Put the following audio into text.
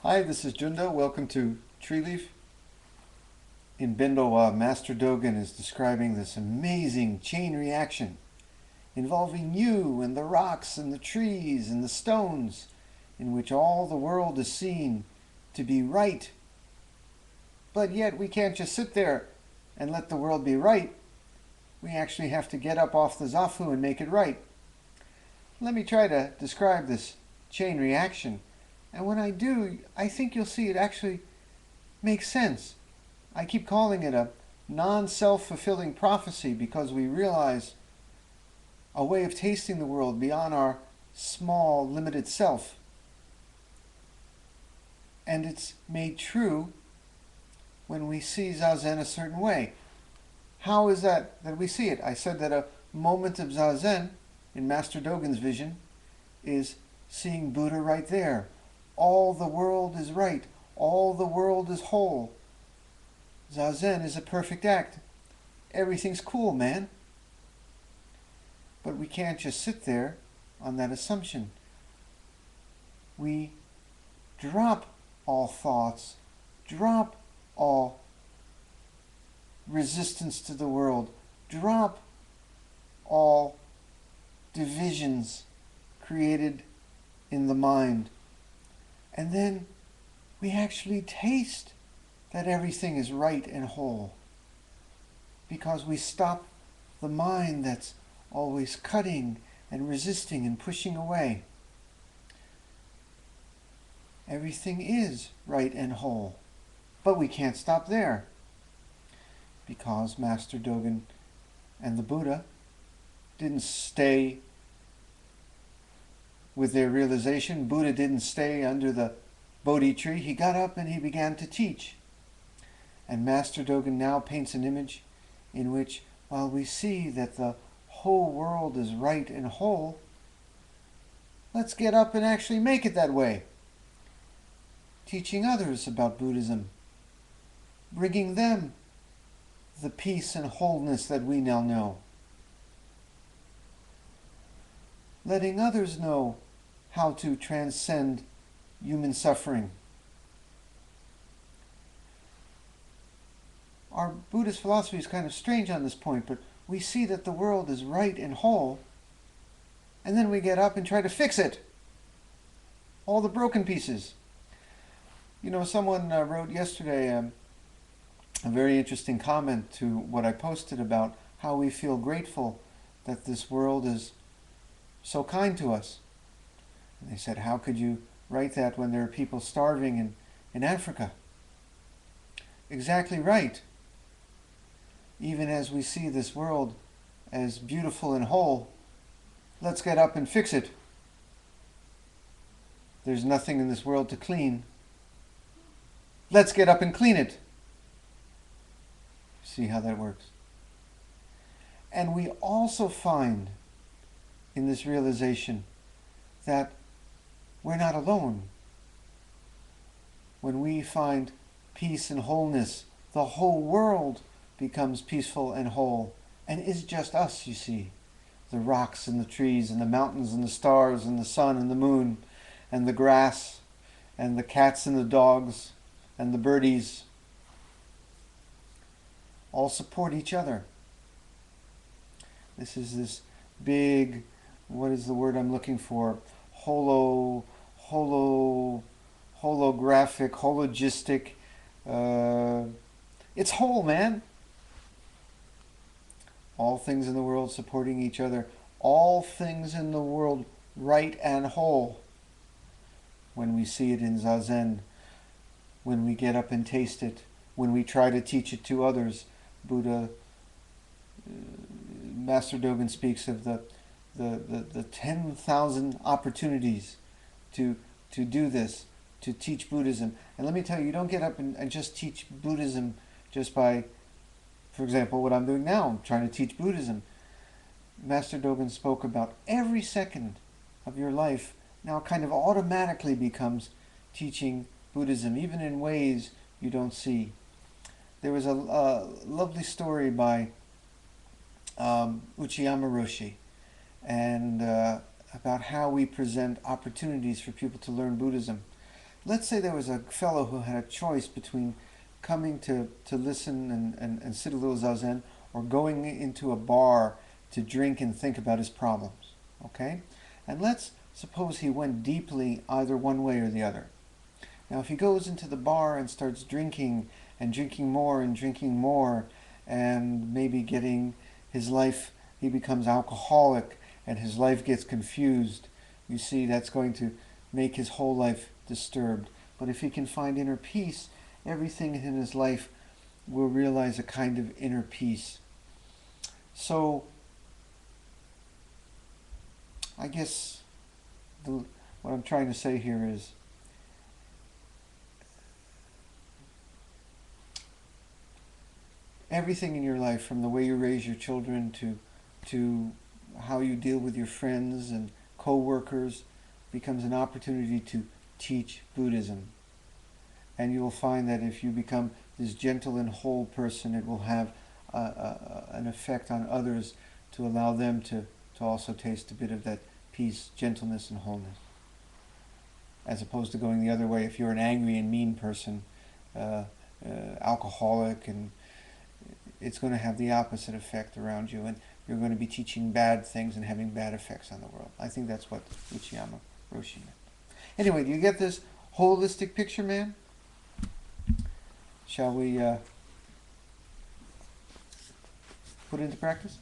Hi, this is Junda. Welcome to Treeleaf. In Bindle, Master Dogen is describing this amazing chain reaction involving you and the rocks and the trees and the stones, in which all the world is seen to be right. But yet we can't just sit there and let the world be right. We actually have to get up off the Zafu and make it right. Let me try to describe this chain reaction. And when I do, I think you'll see it actually makes sense. I keep calling it a non-self-fulfilling prophecy because we realize a way of tasting the world beyond our small, limited self. And it's made true when we see Zazen a certain way. How is that we see it? I said that a moment of Zazen, in Master Dogen's vision, is seeing Buddha right there. All the world is right. All the world is whole. Zazen is a perfect act. Everything's cool, man. But we can't just sit there on that assumption. We drop all thoughts, drop all resistance to the world, drop all divisions created in the mind. And then we actually taste that everything is right and whole, because we stop the mind that's always cutting and resisting and pushing away. Everything is right and whole, but we can't stop there, because Master Dogen and the Buddha didn't stay with their realization. Buddha didn't stay under the Bodhi tree. He got up and he began to teach. And Master Dogen now paints an image in which, while we see that the whole world is right and whole, let's get up and actually make it that way. Teaching others about Buddhism, bringing them the peace and wholeness that we now know. Letting others know how to transcend human suffering. Our Buddhist philosophy is kind of strange on this point, but we see that the world is right and whole, and then we get up and try to fix it. All the broken pieces. You know, someone wrote yesterday a very interesting comment to what I posted about how we feel grateful that this world is so kind to us. And they said, how could you write that when there are people starving in Africa? Exactly right. Even as we see this world as beautiful and whole, let's get up and fix it. There's nothing in this world to clean. Let's get up and clean it. See how that works? And we also find in this realization that we're not alone. When we find peace and wholeness, the whole world becomes peaceful and whole, and is just us, you see. The rocks and the trees and the mountains and the stars and the sun and the moon and the grass and the cats and the dogs and the birdies all support each other. This is this big, what is the word I'm looking for? Holographic, hologistic. It's whole, man. All things in the world supporting each other. All things in the world right and whole. When we see it in Zazen, when we get up and taste it, when we try to teach it to others. Buddha, Master Dogen speaks of the 10,000 opportunities to do this, to teach Buddhism. And let me tell you, you don't get up and just teach Buddhism just by, for example, what I'm doing now. I'm trying to teach Buddhism. Master Dogen spoke about every second of your life now kind of automatically becomes teaching Buddhism, even in ways you don't see. There was a lovely story by Uchiyama Roshi, and about how we present opportunities for people to learn Buddhism. let's say there was a fellow who had a choice between coming to listen and sit a little zazen, or going into a bar to drink and think about his problems. Okay? And let's suppose he went deeply either one way or the other. Now, if he goes into the bar and starts drinking and drinking more and drinking more, and maybe getting his life, he becomes alcoholic and his life gets confused, you see, that's going to make his whole life disturbed. But if he can find inner peace, everything in his life will realize a kind of inner peace. So, I guess what I'm trying to say here is, everything in your life, from the way you raise your children to how you deal with your friends and co-workers, becomes an opportunity to teach Buddhism. And you will find that if you become this gentle and whole person, it will have an effect on others to allow them to also taste a bit of that peace, gentleness, and wholeness. As opposed to going the other way, if you're an angry and mean person, alcoholic, and it's going to have the opposite effect around you, and you're going to be teaching bad things and having bad effects on the world. I think that's what Uchiyama Roshi meant. Anyway, do you get this holistic picture, man? Shall we put it into practice?